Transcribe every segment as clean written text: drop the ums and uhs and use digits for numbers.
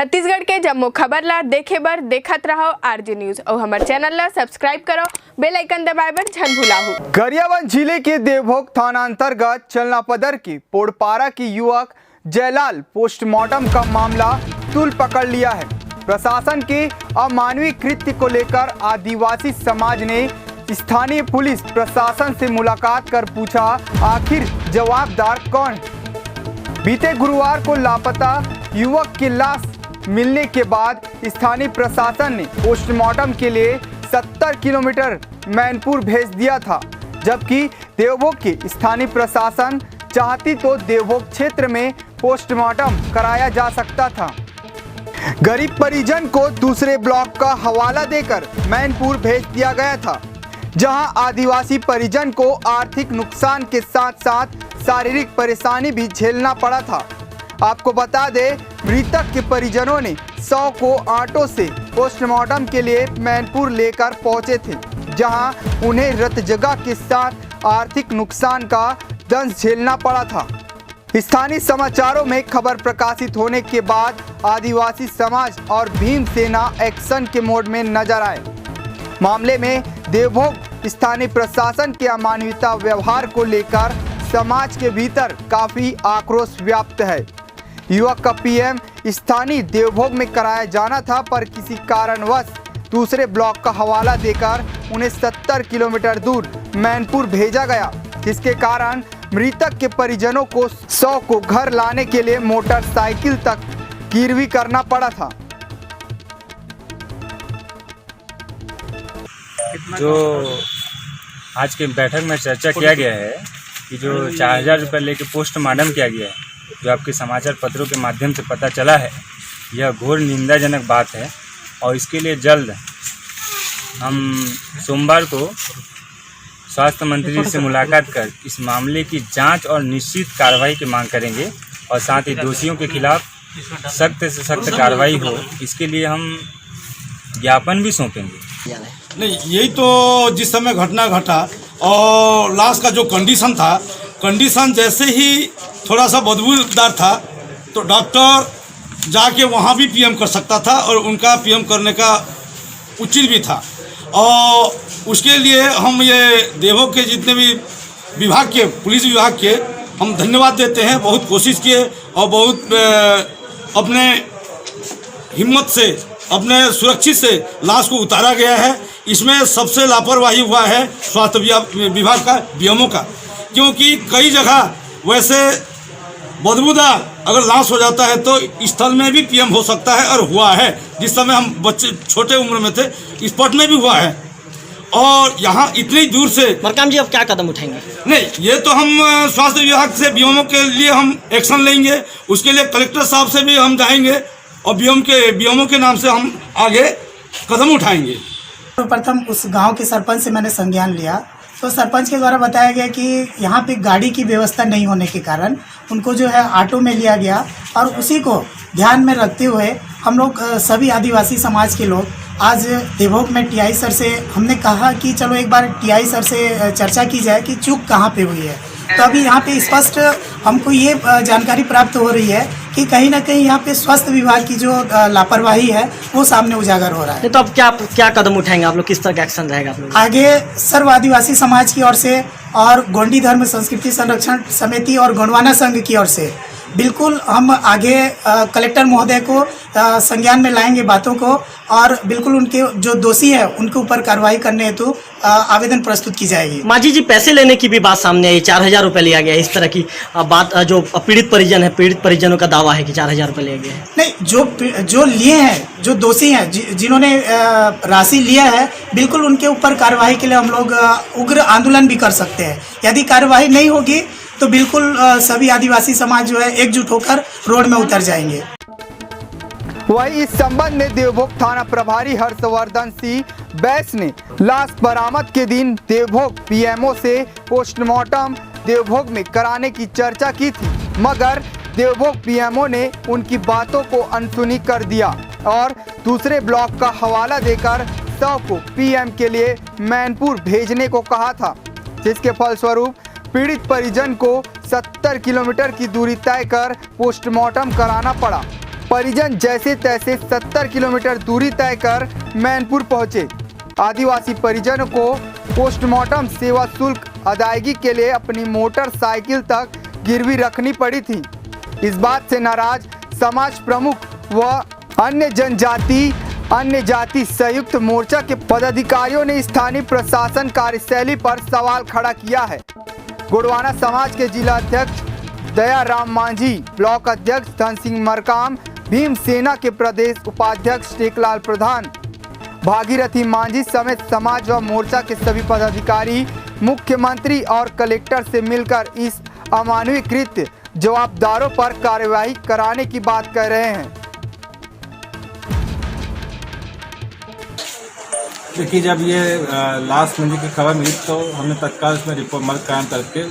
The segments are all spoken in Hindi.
छत्तीसगढ़ के जम्मो खबर ला देखे बर देखत रहो आरजे न्यूज और हमारे चैनल ला सब्सक्राइब करो, बेल आइकन दबाए बर झन भुलाहू। गरियाबंद जिले के देवभोग थाना अंतर्गत चलनापदर की पोड़पारा की युवक जयलाल पोस्टमार्टम का मामला तूल पकड़ लिया है। प्रशासन के अमानवीय कृत्य को लेकर आदिवासी समाज ने स्थानीय पुलिस प्रशासन से मुलाकात कर पूछा, आखिर जवाबदार कौन है। बीते गुरुवार को लापता युवक की लाश मिलने के बाद स्थानीय प्रशासन ने पोस्टमार्टम के लिए 70 किलोमीटर मैनपुर भेज दिया था, जबकि देवभोग की स्थानीय प्रशासन चाहती तो देवभोग क्षेत्र में पोस्टमार्टम कराया जा सकता था। गरीब परिजन को दूसरे ब्लॉक का हवाला देकर मैनपुर भेज दिया गया था, जहां आदिवासी परिजन को आर्थिक नुकसान के साथ साथ शारीरिक परेशानी भी झेलना पड़ा था। आपको बता दें, मृतक के परिजनों ने 100 को ऑटो से पोस्टमार्टम के लिए मैनपुर लेकर पहुंचे थे, जहां उन्हें रतजगा के साथ आर्थिक नुकसान का दंश झेलना पड़ा था। स्थानीय समाचारों में खबर प्रकाशित होने के बाद आदिवासी समाज और भीम सेना एक्शन के मोड में नजर आए। मामले में देवभोग स्थानीय प्रशासन के अमानवीय व्यवहार को लेकर समाज के भीतर काफी आक्रोश व्याप्त है। युवक का पीएम स्थानीय देवभोग में कराया जाना था, पर किसी कारणवश दूसरे ब्लॉक का हवाला देकर उन्हें 70 किलोमीटर दूर मैनपुर भेजा गया, जिसके कारण मृतक के परिजनों को 100 को घर लाने के लिए मोटरसाइकिल तक गिरवी करना पड़ा था। जो आज के बैठक में चर्चा किया गया है कि जो 4000 रुपये लेके पोस्टमार्टम किया गया है, जो आपके समाचार पत्रों के माध्यम से पता चला है, यह घोर निंदाजनक बात है। और इसके लिए जल्द हम सोमवार को स्वास्थ्य मंत्री से मुलाकात कर इस मामले की जांच और निश्चित कार्रवाई की मांग करेंगे और साथ ही दोषियों के खिलाफ सख्त से सख्त कार्रवाई हो, इसके लिए हम ज्ञापन भी सौंपेंगे। नहीं, यही तो जिस समय घटना घटा और लाश का जो कंडीशन जैसे ही थोड़ा सा बदबूदार था, तो डॉक्टर जाके वहाँ भी पीएम कर सकता था और उनका पीएम करने का उचित भी था। और उसके लिए हम ये देवभोग के जितने भी विभाग के पुलिस विभाग के हम धन्यवाद देते हैं। बहुत कोशिश किए और बहुत अपने हिम्मत से अपने सुरक्षित से लाश को उतारा गया है। इसमें सबसे लापरवाही हुआ है स्वास्थ्य विभाग का, बीएमओ का, क्योंकि कई जगह वैसे बदबूदार अगर लाश हो जाता है तो स्थल में भी पीएम हो सकता है और हुआ है। जिस समय हम बच्चे छोटे उम्र में थे, स्पॉट में भी हुआ है। और यहाँ इतनी दूर से मरकाम जी अब क्या कदम उठाएंगे? नहीं, ये तो हम स्वास्थ्य विभाग से बीएमओ के लिए हम एक्शन लेंगे। उसके लिए कलेक्टर साहब से भी हम जाएंगे और बीएमओ के नाम से हम आगे कदम उठाएंगे। तो प्रथम उस गांव के सरपंच से मैंने संज्ञान लिया, तो सरपंच के द्वारा बताया गया कि यहाँ पे गाड़ी की व्यवस्था नहीं होने के कारण उनको जो है ऑटो में लिया गया। और उसी को ध्यान में रखते हुए हम लोग सभी आदिवासी समाज के लोग आज देवभोग में टीआई सर से हमने कहा कि चलो एक बार टीआई सर से चर्चा की जाए कि चूक कहाँ पे हुई है। तो अभी यहाँ पे स्पष्ट हमको ये जानकारी प्राप्त हो रही है कि कहीं ना कहीं यहाँ पे स्वास्थ्य विभाग की जो लापरवाही है वो सामने उजागर हो रहा है। तो अब क्या कदम उठाएंगे आप लोग? किस तरह का एक्शन रहेगा आप लोग? आगे सर्व आदिवासी समाज की ओर से और गोंडी धर्म संस्कृति संरक्षण समिति और गोंडवाना संघ की ओर से बिल्कुल हम आगे कलेक्टर महोदय को संज्ञान में लाएंगे बातों को, और बिल्कुल उनके जो दोषी है उनके ऊपर कार्रवाई करने हेतु आवेदन प्रस्तुत की जाएगी। माजी जी, पैसे लेने की भी बात सामने आई, 4000 रुपये लिया गया है, इस तरह की बात जो पीड़ित परिजन है, पीड़ित परिजनों का दावा है कि 4000 रुपये लिया गया है। नहीं, जो लिए हैं, जो दोषी हैं, जिन्होंने राशि लिया है, बिल्कुल उनके ऊपर कार्रवाई के लिए हम लोग उग्र आंदोलन भी कर सकते हैं। यदि कार्रवाई नहीं होगी तो बिल्कुल सभी आदिवासी समाज जो है एकजुट होकर रोड में उतर जाएंगे। वहीं इस संबंध में देवभोग थाना प्रभारी हर्षवर्धन सिंह बैस ने लाश बरामद के दिन देवभोग पीएमओ से पोस्टमार्टम देवभोग में कराने की चर्चा की थी, मगर देवभोग पीएमओ ने उनकी बातों को अनसुनी कर दिया और दूसरे ब्लॉक का हवाला देकर 100 को पीएम के लिए मैनपुर भेजने को कहा था, जिसके फलस्वरूप पीड़ित परिजन को 70 किलोमीटर की दूरी तय कर पोस्टमार्टम कराना पड़ा। परिजन जैसे तैसे 70 किलोमीटर दूरी तय कर मैनपुर पहुंचे। आदिवासी परिजनों को पोस्टमार्टम सेवा शुल्क अदायगी के लिए अपनी मोटरसाइकिल तक गिरवी रखनी पड़ी थी। इस बात से नाराज समाज प्रमुख व अन्य जाति संयुक्त मोर्चा के पदाधिकारियों ने स्थानीय प्रशासन कार्यशैली पर सवाल खड़ा किया है। गोंडवाना समाज के जिला अध्यक्ष दयाराम मांझी, ब्लॉक अध्यक्ष धन सिंह मरकाम, भीम सेना के प्रदेश उपाध्यक्ष टेकलाल प्रधान, भागीरथी मांझी समेत समाज व मोर्चा के सभी पदाधिकारी मुख्यमंत्री और कलेक्टर से मिलकर इस अमानवीय कृत्य जवाबदारों पर कार्यवाही कराने की बात कह रहे हैं। देखिए, जब ये लास्ट मिलने की खबर मिली तो हमने तत्काल इसमें रिपोर्ट मर्ज कायम करके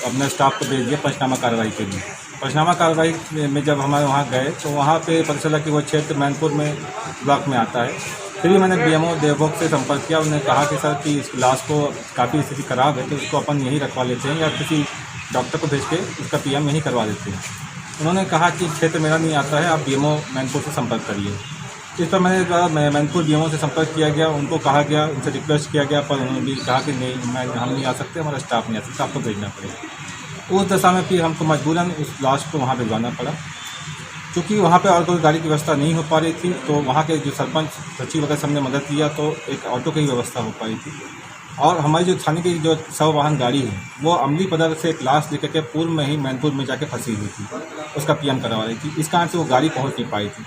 अपने स्टाफ को भेज दिया पंचनामा कार्रवाई के लिए। पंचनामा कार्रवाई में जब हमारे वहाँ गए तो वहाँ पे पता चला कि वो क्षेत्र मैनपुर में ब्लॉक में आता है। फिर भी मैंने बीएमओ देवभोग से संपर्क किया। उन्होंने कहा कि सर कि इस लाश को काफ़ी स्थिति खराब है तो उसको अपन यहीं रखवा लेते हैं या किसी डॉक्टर को भेज के उसका पीएम यहीं करवा देते हैं। उन्होंने कहा कि क्षेत्र मेरा नहीं आता है, आप बीएमओ मैनपुर से संपर्क करिए। इस पर मैंने मैनपुर बीएमओ से संपर्क किया गया, उनको कहा गया, उनसे रिक्वेस्ट किया गया, पर उन्होंने भी कहा कि नहीं, हम नहीं आ सकते, हमारा स्टाफ नहीं आ सकता, आपको भेजना पड़ेगा। उस दशा में फिर हमको मजबूरन उस लाश को वहाँ भिजवाना पड़ा। क्योंकि वहाँ पे और कोई गाड़ी की व्यवस्था नहीं हो पा रही थी तो वहाँ के जो सरपंच सचिव वगैरह सबने मदद किया तो एक ऑटो की व्यवस्था हो पाई थी। और हमारी जो थाने की जो शव वाहन गाड़ी है वो अमली पदर से एक लाश लेकर के पूर्व में ही मैनपुर में जाके फंसी हुई थी, उसका पीएम करवा रही थी। इस कारण से वो गाड़ी पहुँच नहीं पाई थी।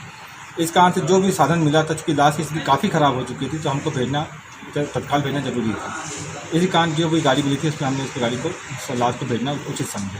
इस कारण से जो भी साधन मिला था, चूँकि लाश की स्थिति काफ़ी ख़राब हो चुकी थी तो हमको भेजना तत्काल भेजना जरूरी था। इसी कारण जो भी गाड़ी मिली थी उसमें हमने उस गाड़ी को लाश को भेजना उचित समझा।